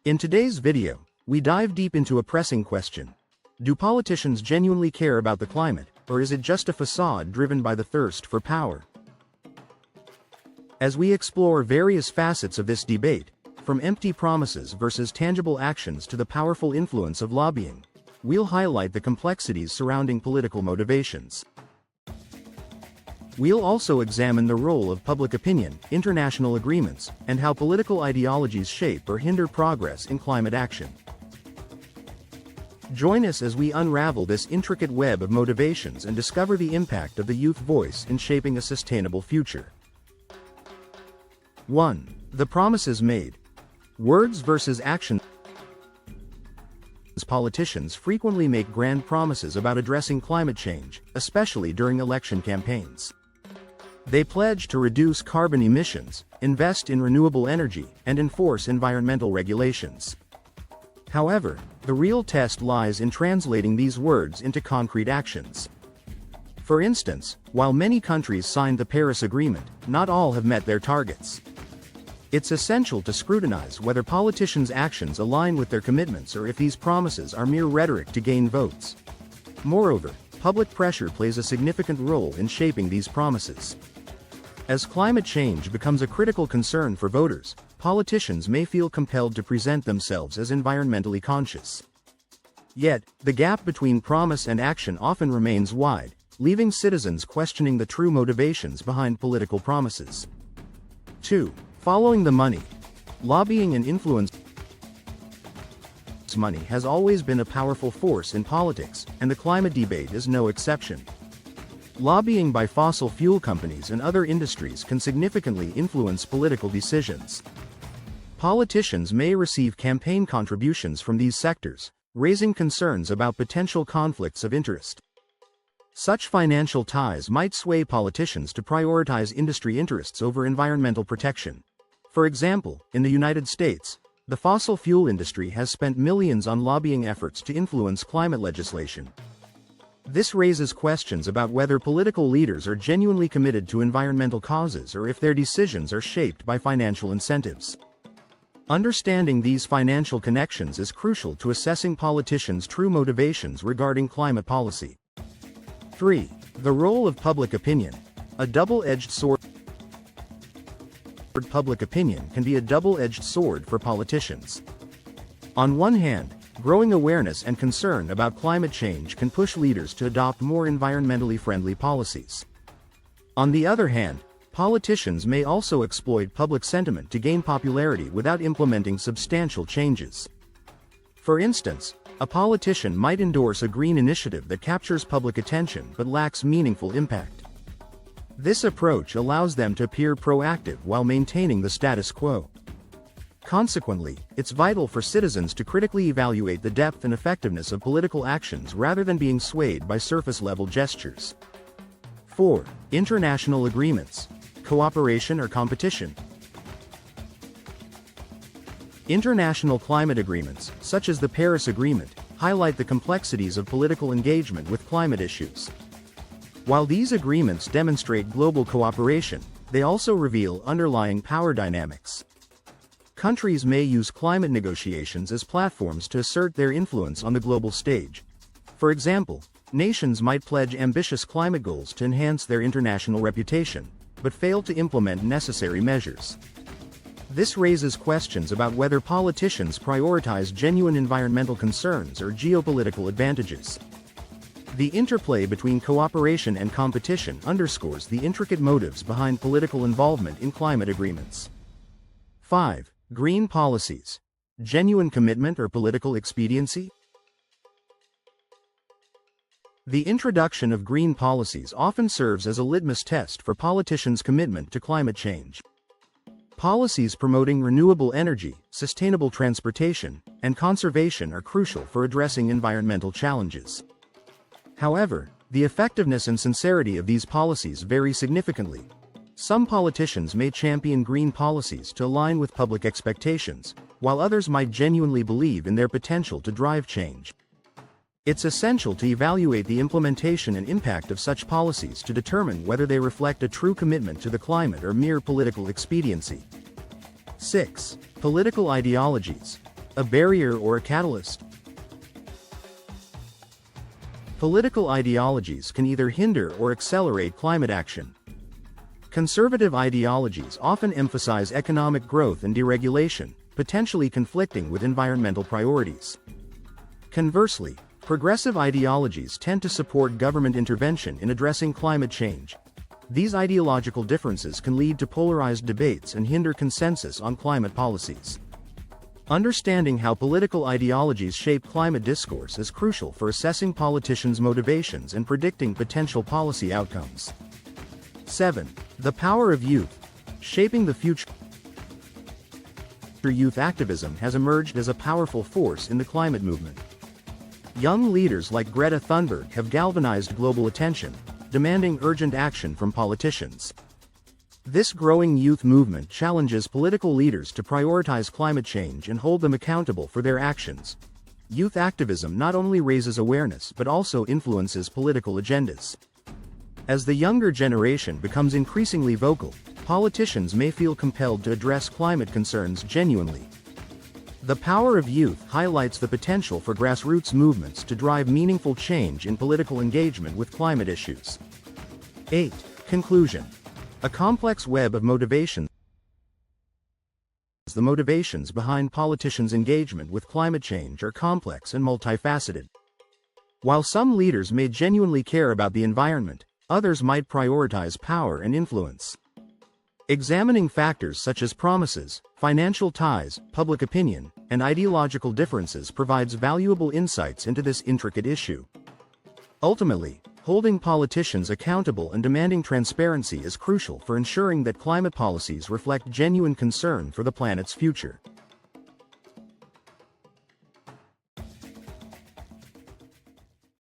In today's video, we dive deep into a pressing question. Do politicians genuinely care about the climate, or is it just a facade driven by the thirst for power? As we explore various facets of this debate, from empty promises versus tangible actions to the powerful influence of lobbying, we'll highlight the complexities surrounding political motivations. We'll also examine the role of public opinion, international agreements, and how political ideologies shape or hinder progress in climate action. Join us as we unravel this intricate web of motivations and discover the impact of the youth voice in shaping a sustainable future. 1. The promises made. Words versus action. Politicians frequently make grand promises about addressing climate change, especially during election campaigns. They pledge to reduce carbon emissions, invest in renewable energy, and enforce environmental regulations. However, the real test lies in translating these words into concrete actions. For instance, while many countries signed the Paris Agreement, not all have met their targets. It's essential to scrutinize whether politicians' actions align with their commitments or if these promises are mere rhetoric to gain votes. Moreover, public pressure plays a significant role in shaping these promises. As climate change becomes a critical concern for voters, politicians may feel compelled to present themselves as environmentally conscious. Yet, the gap between promise and action often remains wide, leaving citizens questioning the true motivations behind political promises. 2. Following the money. Lobbying and influence. Money has always been a powerful force in politics, and the climate debate is no exception. Lobbying by fossil fuel companies and other industries can significantly influence political decisions. Politicians may receive campaign contributions from these sectors, raising concerns about potential conflicts of interest. Such financial ties might sway politicians to prioritize industry interests over environmental protection. For example, in the United States, the fossil fuel industry has spent millions on lobbying efforts to influence climate legislation. This raises questions about whether political leaders are genuinely committed to environmental causes or if their decisions are shaped by financial incentives. Understanding these financial connections is crucial to assessing politicians' true motivations regarding climate policy. 3. The role of public opinion. A double-edged sword. Public opinion can be a double-edged sword for politicians. On one hand, growing awareness and concern about climate change can push leaders to adopt more environmentally friendly policies. On the other hand, politicians may also exploit public sentiment to gain popularity without implementing substantial changes. For instance, a politician might endorse a green initiative that captures public attention but lacks meaningful impact. This approach allows them to appear proactive while maintaining the status quo. Consequently, it's vital for citizens to critically evaluate the depth and effectiveness of political actions rather than being swayed by surface-level gestures. 4. International agreements. Cooperation or competition. International climate agreements, such as the Paris Agreement, highlight the complexities of political engagement with climate issues. While these agreements demonstrate global cooperation, they also reveal underlying power dynamics. Countries may use climate negotiations as platforms to assert their influence on the global stage. For example, nations might pledge ambitious climate goals to enhance their international reputation, but fail to implement necessary measures. This raises questions about whether politicians prioritize genuine environmental concerns or geopolitical advantages. The interplay between cooperation and competition underscores the intricate motives behind political involvement in climate agreements. 5. Green policies. Genuine commitment or political expediency? The introduction of green policies often serves as a litmus test for politicians' commitment to climate change. Policies promoting renewable energy, sustainable transportation, and conservation are crucial for addressing environmental challenges. However, the effectiveness and sincerity of these policies vary significantly. Some politicians may champion green policies to align with public expectations, while others might genuinely believe in their potential to drive change. It's essential to evaluate the implementation and impact of such policies to determine whether they reflect a true commitment to the climate or mere political expediency. 6. Political ideologies. a barrier or a catalyst? Political ideologies can either hinder or accelerate climate action. Conservative ideologies often emphasize economic growth and deregulation, potentially conflicting with environmental priorities. Conversely, progressive ideologies tend to support government intervention in addressing climate change. These ideological differences can lead to polarized debates and hinder consensus on climate policies. Understanding how political ideologies shape climate discourse is crucial for assessing politicians' motivations and predicting potential policy outcomes. 7. The power of youth. Shaping the future. Youth activism has emerged as a powerful force in the climate movement. Young leaders like Greta Thunberg have galvanized global attention, demanding urgent action from politicians. This growing youth movement challenges political leaders to prioritize climate change and hold them accountable for their actions. Youth activism not only raises awareness but also influences political agendas. As the younger generation becomes increasingly vocal, politicians may feel compelled to address climate concerns genuinely. The power of youth highlights the potential for grassroots movements to drive meaningful change in political engagement with climate issues. 8. Conclusion. A complex web of motivations. The motivations behind politicians' engagement with climate change are complex and multifaceted. While some leaders may genuinely care about the environment, others might prioritize power and influence. Examining factors such as promises, financial ties, public opinion, and ideological differences provides valuable insights into this intricate issue. Ultimately, holding politicians accountable and demanding transparency is crucial for ensuring that climate policies reflect genuine concern for the planet's future.